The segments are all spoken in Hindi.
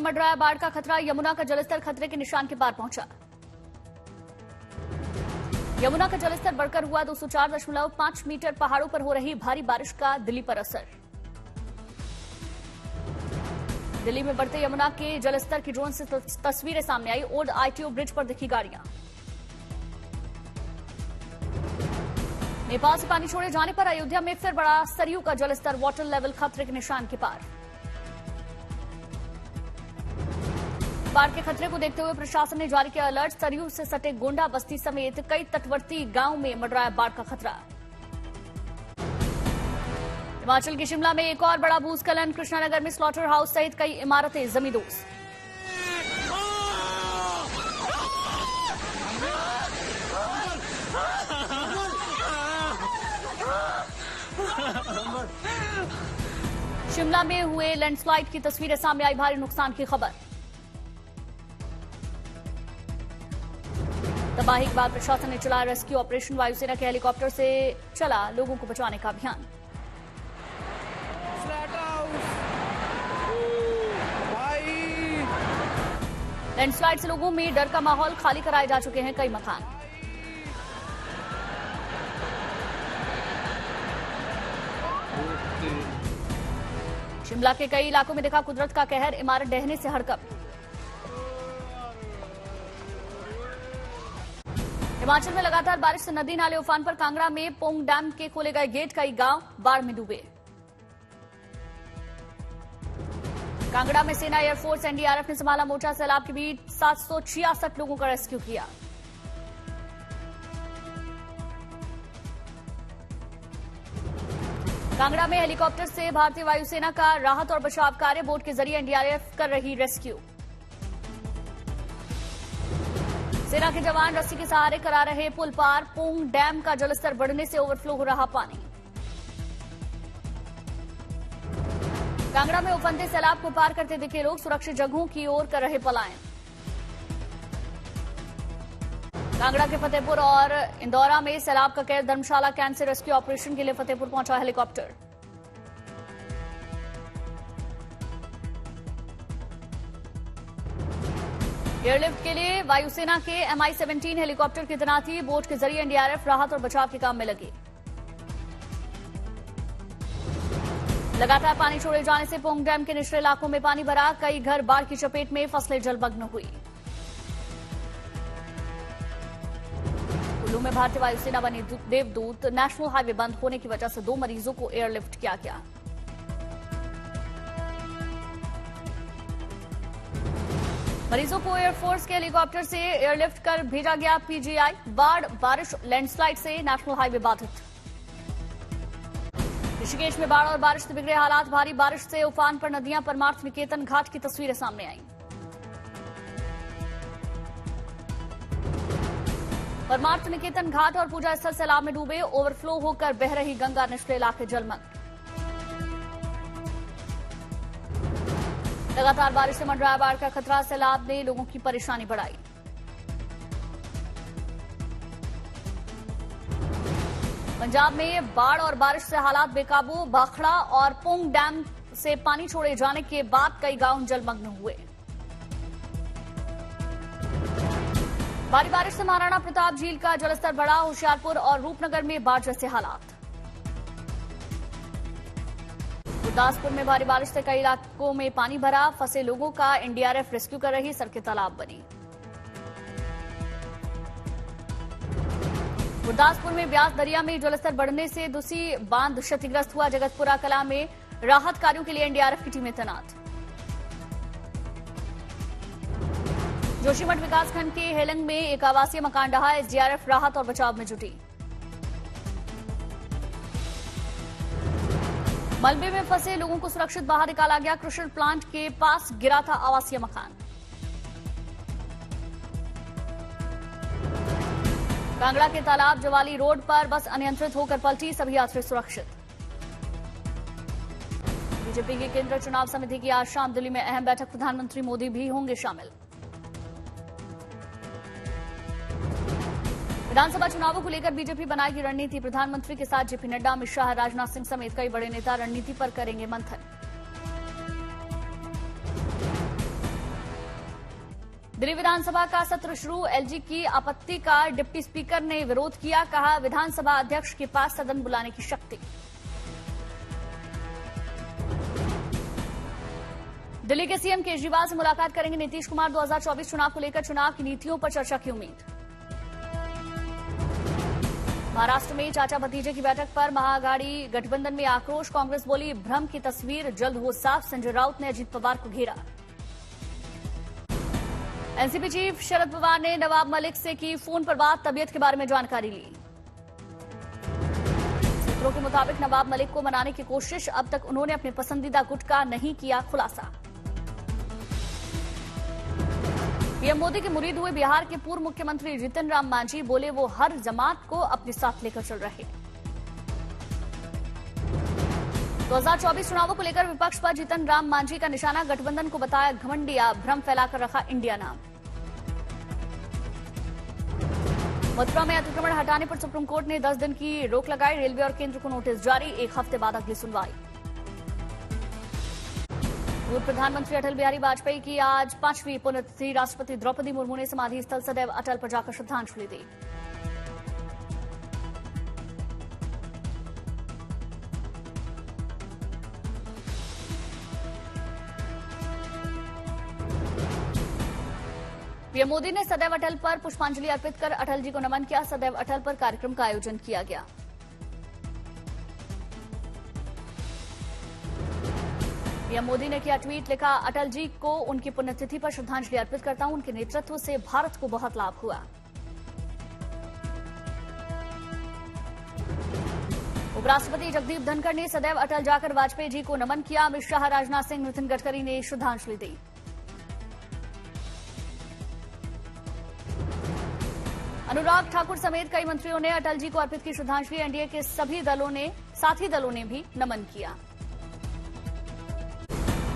मंडराया बाढ़ का खतरा। यमुना का जलस्तर खतरे के निशान के पार पहुंचा। यमुना का जलस्तर बढ़कर हुआ 204.5 मीटर। पहाड़ों पर हो रही भारी बारिश का दिल्ली पर असर। दिल्ली में बढ़ते यमुना के जलस्तर की ड्रोन से तस्वीरें सामने आई। ओल्ड आईटीओ ब्रिज पर दिखी गाड़ियां। नेपाल से पानी छोड़े जाने पर अयोध्या में फिर बढ़ा सरयू का जलस्तर। वाटर लेवल खतरे के निशान के पार। बाढ़ के खतरे को देखते हुए प्रशासन ने जारी किया अलर्ट। सरयू से सटे गोंडा बस्ती समेत कई तटवर्ती गांव में मंडराया बाढ़ का खतरा। हिमाचल के शिमला में एक और बड़ा भूस्खलन। कृष्णानगर में स्लॉटर हाउस सहित कई इमारतें जमींदोज। शिमला में हुए लैंडस्लाइड की तस्वीरें सामने आई। भारी नुकसान की खबर। तबाही के बाद प्रशासन ने चलाया रेस्क्यू ऑपरेशन। वायुसेना के हेलीकॉप्टर से चला लोगों को बचाने का अभियान। लैंडस्लाइड से लोगों में डर का माहौल। खाली कराए जा चुके हैं कई मकान। शिमला के कई इलाकों में दिखा कुदरत का कहर। इमारत ढहने से हड़कंप। हिमाचल में लगातार बारिश से नदी नाले उफान पर। कांगड़ा में पोंग डैम के खोले गए गेट। कई गांव बाढ़ में डूबे। कांगड़ा में सेना, एयरफोर्स, एनडीआरएफ ने संभाला मोर्चा। सैलाब के बीच 766 लोगों का रेस्क्यू किया। कांगड़ा में हेलीकॉप्टर से भारतीय वायुसेना का राहत और बचाव कार्य। बोट के जरिए एनडीआरएफ कर रही रेस्क्यू। सेना के जवान रस्सी के सहारे करा रहे पुल पार। पोंग डैम का जलस्तर बढ़ने से ओवरफ्लो हो रहा पानी। कांगड़ा में उफनते सैलाब को पार करते दिखे लोग। सुरक्षित जगहों की ओर कर रहे पलायन। कांगड़ा के फतेहपुर और इंदौरा में सैलाब का कहर। धर्मशाला कैंप से रेस्क्यू ऑपरेशन के लिए फतेहपुर पहुंचा हेलीकॉप्टर। एयरलिफ्ट के लिए वायुसेना के MI-17 हेलीकॉप्टर की तैनाती। बोट के जरिए एनडीआरएफ राहत और बचाव के काम में लगी। लगातार पानी छोड़े जाने से पोंग डैम के निचले इलाकों में पानी भरा। कई घर बाढ़ की चपेट में। फसलें जलमग्न हुई। कुल्लू में भारतीय वायुसेना बनी देवदूत। नेशनल हाईवे बंद होने की वजह से 2 मरीजों को एयरलिफ्ट किया गया। मरीजों को एयरफोर्स के हेलीकॉप्टर से एयरलिफ्ट कर भेजा गया पीजीआई। बाढ़, बारिश, लैंडस्लाइड से नेशनल हाईवे बाधित। ऋषिकेश में बाढ़ और बारिश से बिगड़े हालात। भारी बारिश से उफान पर नदियां। परमार्थ निकेतन घाट की तस्वीरें सामने आईं। परमार्थ निकेतन घाट और पूजा स्थल सैलाब में डूबे। ओवरफ्लो होकर बह रही गंगा। निचले इलाके जलमग्न। लगातार बारिश से मंडराया बाढ़ का खतरा। सैलाब ने लोगों की परेशानी बढ़ाई। पंजाब में बाढ़ और बारिश से हालात बेकाबू। भाखड़ा और पोंग डैम से पानी छोड़े जाने के बाद कई गांव जलमग्न हुए। भारी बारिश से महाराणा प्रताप झील का जलस्तर बढ़ा। होशियारपुर और रूपनगर में बाढ़ जैसे हालात। गुरदासपुर में भारी बारिश से कई इलाकों में पानी भरा। फंसे लोगों का एनडीआरएफ रेस्क्यू कर रही। सड़कें तालाब बनी। गुरदासपुर में ब्यास दरिया में जलस्तर बढ़ने से दूसरी बांध क्षतिग्रस्त हुआ। जगतपुरा कला में राहत कार्यों के लिए एनडीआरएफ की टीमें तैनात। जोशीमठ विकासखंड के हेलंग में एक आवासीय मकान ढहा। एसडीआरएफ राहत और बचाव में जुटी। मलबे में फंसे लोगों को सुरक्षित बाहर निकाला गया। कृषि प्लांट के पास गिरा था आवासीय मकान। कांगड़ा के तालाब जवाली रोड पर बस अनियंत्रित होकर पलटी। सभी यात्री सुरक्षित। बीजेपी की केंद्रीय चुनाव समिति की आज शाम दिल्ली में अहम बैठक। प्रधानमंत्री मोदी भी होंगे शामिल। विधानसभा चुनावों को लेकर बीजेपी बनाएगी रणनीति। प्रधानमंत्री के साथ जेपी नड्डा, अमित शाह, राजनाथ सिंह समेत कई बड़े नेता रणनीति पर करेंगे मंथन। दिल्ली विधानसभा का सत्र शुरू, एलजी की आपत्ति का डिप्टी स्पीकर ने विरोध किया, कहा विधानसभा अध्यक्ष के पास सदन बुलाने की शक्ति। दिल्ली के सीएम केजरीवाल से मुलाकात करेंगे नीतीश कुमार, 2024 चुनाव को लेकर चुनाव की नीतियों पर चर्चा की उम्मीद। महाराष्ट्र में चाचा भतीजे की बैठक पर महाअघाड़ी गठबंधन में आक्रोश, कांग्रेस बोली भ्रम की तस्वीर जल्द हो साफ, संजय राउत ने अजीत पवार को घेरा। एनसीपी चीफ शरद पवार ने नवाब मलिक से की फोन पर बात, तबीयत के बारे में जानकारी ली। सूत्रों के मुताबिक नवाब मलिक को मनाने की कोशिश, अब तक उन्होंने अपने पसंदीदा गुट का नहीं किया खुलासा। पीएम मोदी के मुरीद हुए बिहार के पूर्व मुख्यमंत्री जीतन राम मांझी, बोले वो हर जमात को अपने साथ लेकर चल रहे। 2024 चुनावों को लेकर विपक्ष पर जीतन राम मांझी का निशाना, गठबंधन को बताया घमंडिया, भ्रम फैलाकर रखा इंडिया नाम। मथुरा में अतिक्रमण हटाने पर सुप्रीम कोर्ट ने 10 दिन की रोक लगाई, रेलवे और केंद्र को नोटिस जारी, 1 हफ्ते बाद अगली सुनवाई। पूर्व प्रधानमंत्री अटल बिहारी वाजपेयी की आज 5वीं पुण्यतिथि, राष्ट्रपति द्रौपदी मुर्मू ने समाधि स्थल सदैव अटल पर जाकर श्रद्धांजलि दी। पीएम मोदी ने सदैव अटल पर पुष्पांजलि अर्पित कर अटल जी को नमन किया, सदैव अटल पर कार्यक्रम का आयोजन किया गया। पीएम मोदी ने किया ट्वीट, लिखा अटल जी को उनकी पुण्यतिथि पर श्रद्धांजलि अर्पित करता हूं, उनके नेतृत्व से भारत को बहुत लाभ हुआ। उपराष्ट्रपति जगदीप धनखड़ ने सदैव अटल जाकर वाजपेयी जी को नमन किया, अमित शाह, राजनाथ सिंह, नितिन गडकरी ने श्रद्धांजलि दी। अनुराग ठाकुर समेत कई मंत्रियों ने अटल जी को अर्पित की श्रद्धांजलि, एनडीए के सभी साथी दलों ने भी नमन किया।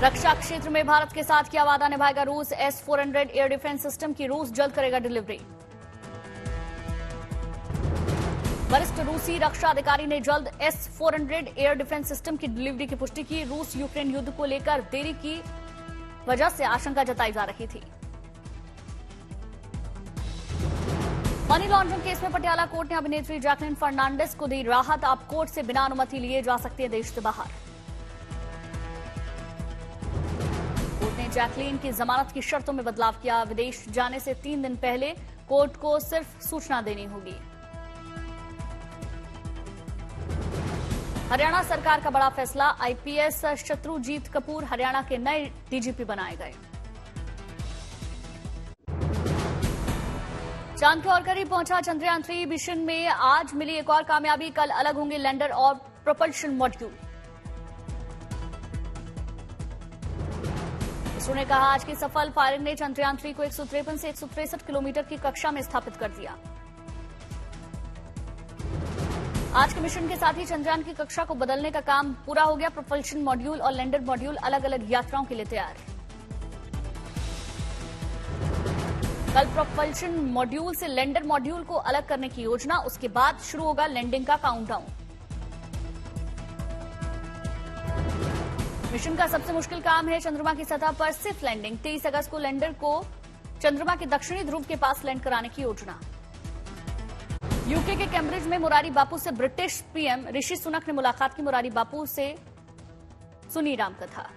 रक्षा क्षेत्र में भारत के साथ क्या वादा निभाएगा रूस, S-400 एयर डिफेंस सिस्टम की रूस जल्द करेगा डिलीवरी। वरिष्ठ रूसी रक्षा अधिकारी ने जल्द S-400 एयर डिफेंस सिस्टम की डिलीवरी की पुष्टि की, रूस यूक्रेन युद्ध को लेकर देरी की वजह से आशंका जताई जा रही थी। मनी लॉन्ड्रिंग केस में पटियाला कोर्ट ने अभिनेत्री जैकलिन फर्नांडिस को दी राहत, आप कोर्ट से बिना अनुमति लिए जा सकते हैं देश से बाहर। कोर्ट ने जैकलिन की जमानत की शर्तों में बदलाव किया, विदेश जाने से 3 दिन पहले कोर्ट को सिर्फ सूचना देनी होगी। हरियाणा सरकार का बड़ा फैसला, आईपीएस शत्रुजीत कपूर हरियाणा के नए डीजीपी बनाए गए। चांद के और करीब पहुंचा चंद्रयान 3 मिशन में आज मिली एक और कामयाबी, कल अलग होंगे लैंडर और प्रोपल्शन मॉड्यूल। इसरो ने कहा आज की सफल फायरिंग ने चंद्रयान 3 को 153 से 163 किलोमीटर की कक्षा में स्थापित कर दिया। आज के मिशन के साथ ही चंद्रयान की कक्षा को बदलने का काम पूरा हो गया, प्रोपल्शन मॉड्यूल और लैंडर मॉड्यूल अलग अलग यात्राओं के लिए तैयार। कल प्रोपल्शन मॉड्यूल से लैंडर मॉड्यूल को अलग करने की योजना, उसके बाद शुरू होगा लैंडिंग का काउंटडाउन। मिशन का सबसे मुश्किल काम है चंद्रमा की सतह पर सिर्फ लैंडिंग। 23 अगस्त को लैंडर को चंद्रमा के दक्षिणी ध्रुव के पास लैंड कराने की योजना। यूके के कैम्ब्रिज में मुरारी बापू से ब्रिटिश पीएम ऋषि सुनक ने मुलाकात की, मुरारी बापू से सुनी रामकथा।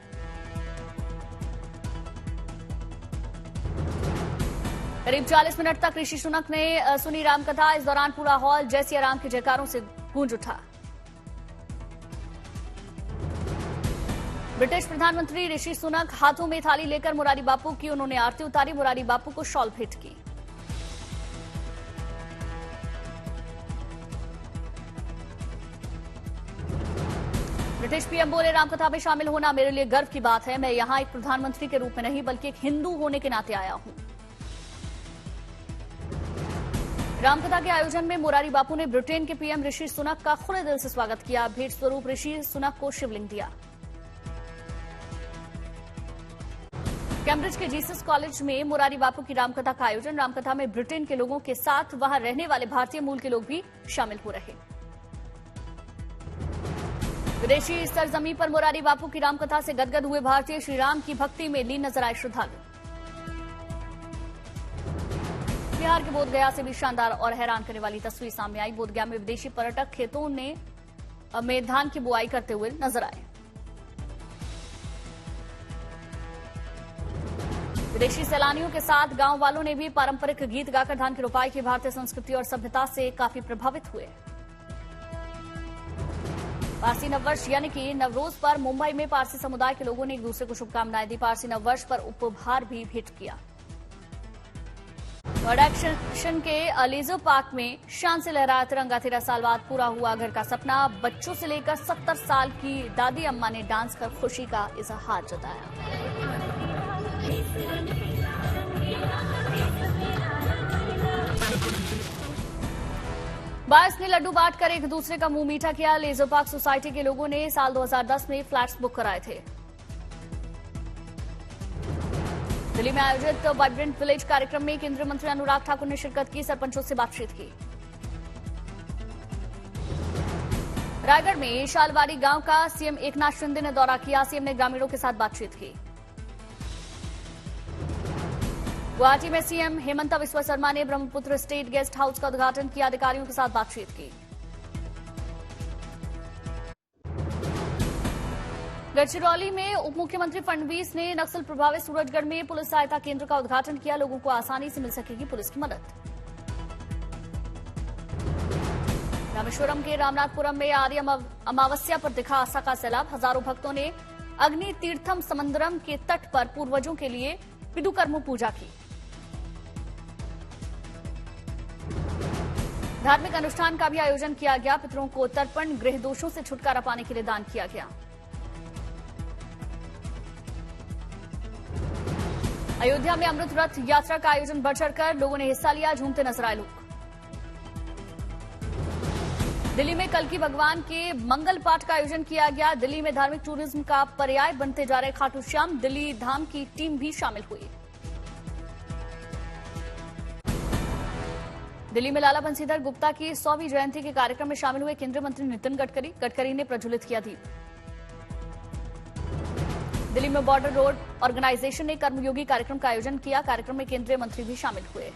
करीब 40 मिनट तक ऋषि सुनक ने सुनी रामकथा, इस दौरान पूरा हॉल जय सिया राम के जयकारों से गूंज उठा। ब्रिटिश प्रधानमंत्री ऋषि सुनक हाथों में थाली लेकर मुरारी बापू की उन्होंने आरती उतारी, मुरारी बापू को शॉल भेंट की। ब्रिटिश पीएम बोले रामकथा में शामिल होना मेरे लिए गर्व की बात है, मैं यहां एक प्रधानमंत्री के रूप में नहीं बल्कि एक हिंदू होने के नाते आया हूं। रामकथा के आयोजन में मुरारी बापू ने ब्रिटेन के पीएम ऋषि सुनक का खुले दिल से स्वागत किया, भेंट स्वरूप ऋषि सुनक को शिवलिंग दिया। कैम्ब्रिज के जीसस कॉलेज में मुरारी बापू की रामकथा का आयोजन, रामकथा में ब्रिटेन के लोगों के साथ वहां रहने वाले भारतीय मूल के लोग भी शामिल हो रहे। विदेशी सरजमी पर मुरारी बापू की रामकथा से गदगद हुए भारतीय, श्रीराम की भक्ति में लीन नजर आए श्रद्धालु। बिहार के बोधगया से भी शानदार और हैरान करने वाली तस्वीर सामने आई। बोधगया में विदेशी पर्यटक खेतों में धान की बुआई करते हुए नजर आए। विदेशी सैलानियों के साथ गांव वालों ने भी पारंपरिक गीत गाकर धान की रोपाई की भारतीय संस्कृति और सभ्यता से काफी प्रभावित हुए। पारसी नववर्ष यानी कि नवरोज पर मुंबई में पारसी समुदाय के लोगों ने एक दूसरे को शुभकामनाएं दी। पारसी नववर्ष पर उपहार भी भेंट किया। नोएडा एक्सटेंशन के लेजर पार्क में शान से लहराया तिरंगा। 13 साल बाद पूरा हुआ घर का सपना। बच्चों से लेकर 70 साल की दादी अम्मा ने डांस कर खुशी का इजहार जताया। बायर्स ने लड्डू बांटकर एक दूसरे का मुंह मीठा किया। लेजर पार्क सोसाइटी के लोगों ने साल 2010 में फ्लैट्स बुक कराए थे। दिल्ली में आयोजित वाइब्रेंट विलेज कार्यक्रम में केंद्रीय मंत्री अनुराग ठाकुर ने शिरकत की। सरपंचों से बातचीत की। रायगढ़ में शालवारी गांव का सीएम एकनाथ शिंदे ने दौरा किया। सीएम ने ग्रामीणों के साथ बातचीत की। गुवाहाटी में सीएम हेमंत बिस्वा शर्मा ने ब्रह्मपुत्र स्टेट गेस्ट हाउस का उद्घाटन किया। अधिकारियों के साथ बातचीत की। गढ़चिरौली में उप मुख्यमंत्री फडणवीस ने नक्सल प्रभावित सूरजगढ़ में पुलिस सहायता केंद्र का उद्घाटन किया। लोगों को आसानी से मिल सकेगी पुलिस की मदद। रामेश्वरम के रामनाथपुरम में आर्य अमावस्या पर दिखा आस्था का सैलाब। हजारों भक्तों ने अग्नि तीर्थम समंदरम के तट पर पूर्वजों के लिए पितृकर्म पूजा की। धार्मिक अनुष्ठान का भी आयोजन किया गया। पितरों को तर्पण, गृह दोषों से छुटकारा पाने के लिए दान किया गया। अयोध्या में अमृत रथ यात्रा का आयोजन बढ़ चढ़कर लोगों ने हिस्सा लिया। झूमते नजर आए लोग। दिल्ली में कल की भगवान के मंगल पाठ का आयोजन किया गया। दिल्ली में धार्मिक टूरिज्म का पर्याय बनते जा रहे खाटू श्याम दिल्ली धाम की टीम भी शामिल हुई। दिल्ली में लाला बंशीधर गुप्ता की 100वीं जयंती के कार्यक्रम में शामिल हुए केंद्रीय मंत्री नितिन गडकरी ने प्रज्वलित किया दीप। दिल्ली में बॉर्डर रोड ऑर्गेनाइजेशन ने कर्मयोगी कार्यक्रम का आयोजन किया। कार्यक्रम में केंद्रीय मंत्री भी शामिल हुए।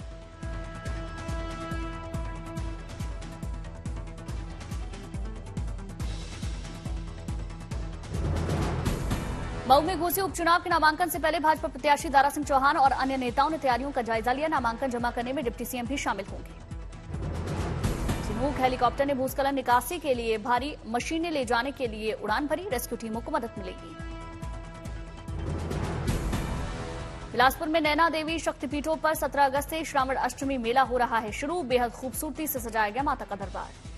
मऊ में घोसी उपचुनाव के नामांकन से पहले भाजपा प्रत्याशी दारा सिंह चौहान और अन्य नेताओं ने तैयारियों का जायजा लिया। नामांकन जमा करने में डिप्टी सीएम भी शामिल होंगे। चिनूक हेलीकॉप्टर ने भूस्खलन निकासी के लिए भारी मशीनें ले जाने के लिए उड़ान भरी। रेस्क्यू टीमों को मदद मिलेगी। बिलासपुर में नैना देवी शक्तिपीठों पर 17 अगस्त से श्रावण अष्टमी मेला हो रहा है शुरू। बेहद खूबसूरती से सजाया गया माता का दरबार।